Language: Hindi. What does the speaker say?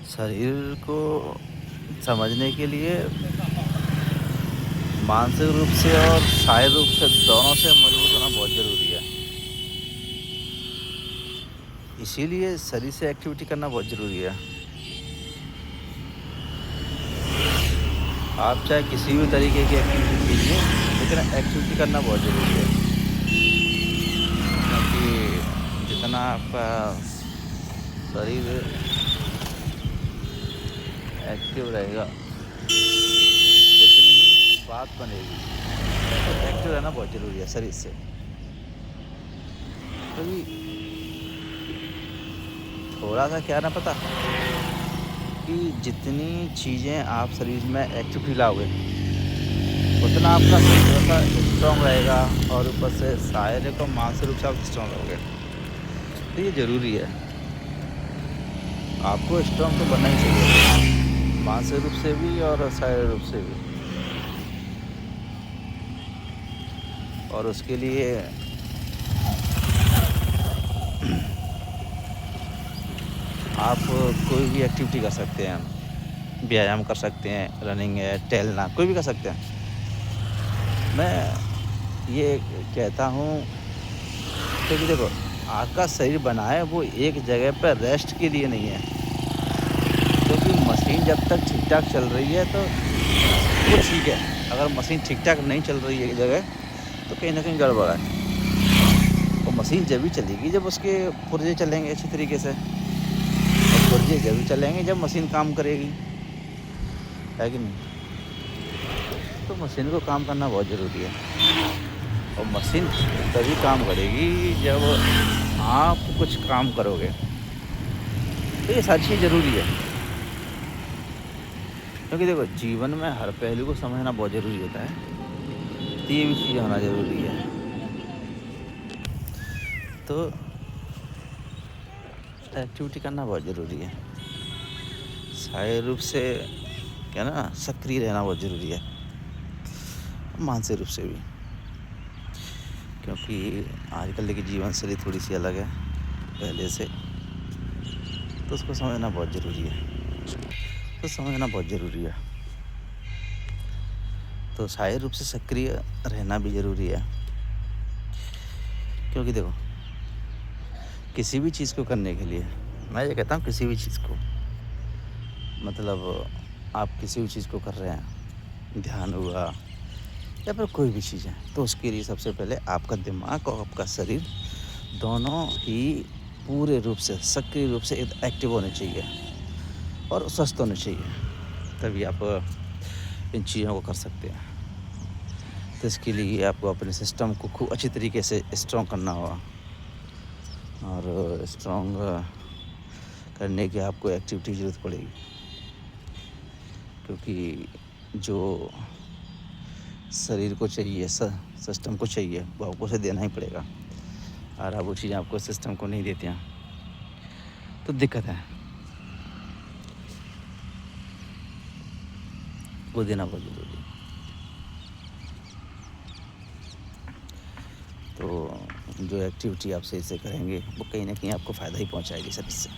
शरीर को समझने के लिए मानसिक रूप से और शारीरिक रूप से दोनों से मजबूत होना बहुत ज़रूरी है। इसीलिए शरीर से एक्टिविटी करना बहुत ज़रूरी है। आप चाहे किसी भी तरीके की एक्टिविटी कीजिए, लेकिन एक्टिविटी करना बहुत ज़रूरी है। क्योंकि जितना आपका शरीर एक्टिव रहेगा, उतनी ही बात बनेगी। तो एक्टिव रहना बहुत ज़रूरी है शरीर से। क्योंकि थोड़ा-सा क्या है ना पता, कि जितनी चीज़ें आप शरीर में एक्टिविटी लाओगे, उतना आपका शरीर थोड़ा-सा स्ट्रॉन्ग रहेगा और ऊपर से शारीरिक और मानसिक रूप से आप स्ट्रॉन्ग रहोगे। तो ये ज़रूरी है। आपको स्ट्रॉन्ग तो बनना ही चाहिए, मानसिक रूप से भी और शारीरिक रूप से भी। और उसके लिए आप कोई भी एक्टिविटी कर सकते हैं। व्यायाम कर सकते हैं, रनिंग है, टहलना, कोई भी कर सकते हैं। मैं ये कहता हूँ, क्योंकि देखो, आपका शरीर बना है वो एक जगह पर रेस्ट के लिए नहीं है। क्योंकि मशीन जब तक ठीक-ठाक चल रही है तो वो ठीक है। अगर मशीन ठीक-ठाक नहीं चल रही है एक जगह, तो कहीं न कहीं गड़बड़ है। और मशीन जब भी चलेगी जब उसके पुर्जे चलेंगे अच्छी तरीके से, और पुर्जे जब भी चलेंगे जब मशीन काम करेगी, है कि नहीं? तो मशीन को काम करना बहुत ज़रूरी है। और मशीन तभी काम करेगी जब आप कुछ काम करोगे। तो ये सारी चीज़ ज़रूरी है। क्योंकि देखो, जीवन में हर पहलू को समझना बहुत ज़रूरी होता है। तो ये भी चीज़ होना ज़रूरी है। तो एक्टिविटी करना बहुत ज़रूरी है। शारीरिक रूप से क्या है ना, सक्रिय रहना बहुत ज़रूरी है, मानसिक रूप से भी। क्योंकि आजकल की जीवन शैली थोड़ी-सी अलग है पहले से, तो उसको समझना बहुत ज़रूरी है। तो शारीरिक रूप से सक्रिय रहना भी ज़रूरी है। क्योंकि देखो, किसी भी चीज़ को करने के लिए, मैं ये कहता हूँ किसी भी चीज़ को, मतलब आप किसी भी चीज़ को कर रहे हैं, ध्यान हुआ या फिर कोई भी चीज़ है, तो उसके लिए सबसे पहले आपका दिमाग और आपका शरीर दोनों ही पूरे रूप से, सक्रिय रूप से एक्टिव होने चाहिए और स्वस्थ होने चाहिए। तभी आप इन चीज़ों को कर सकते हैं। तो इसके लिए आपको अपने सिस्टम को खूब अच्छी तरीके से स्ट्रॉन्ग करना होगा। और स्ट्रॉन्ग करने की आपको एक्टिविटी की ज़रूरत पड़ेगी। क्योंकि जो शरीर को चाहिए, सिस्टम को चाहिए, वो आपको उसे देना ही पड़ेगा। और अब वो चीज़ आपको सिस्टम को नहीं देते हैं, तो दिक्कत है। वो देना बहुत ज़रूरी है। तो जो एक्टिविटी आप सही से करेंगे, वो कहीं न कहीं आपको फ़ायदा ही पहुँचाएगी शरीर से।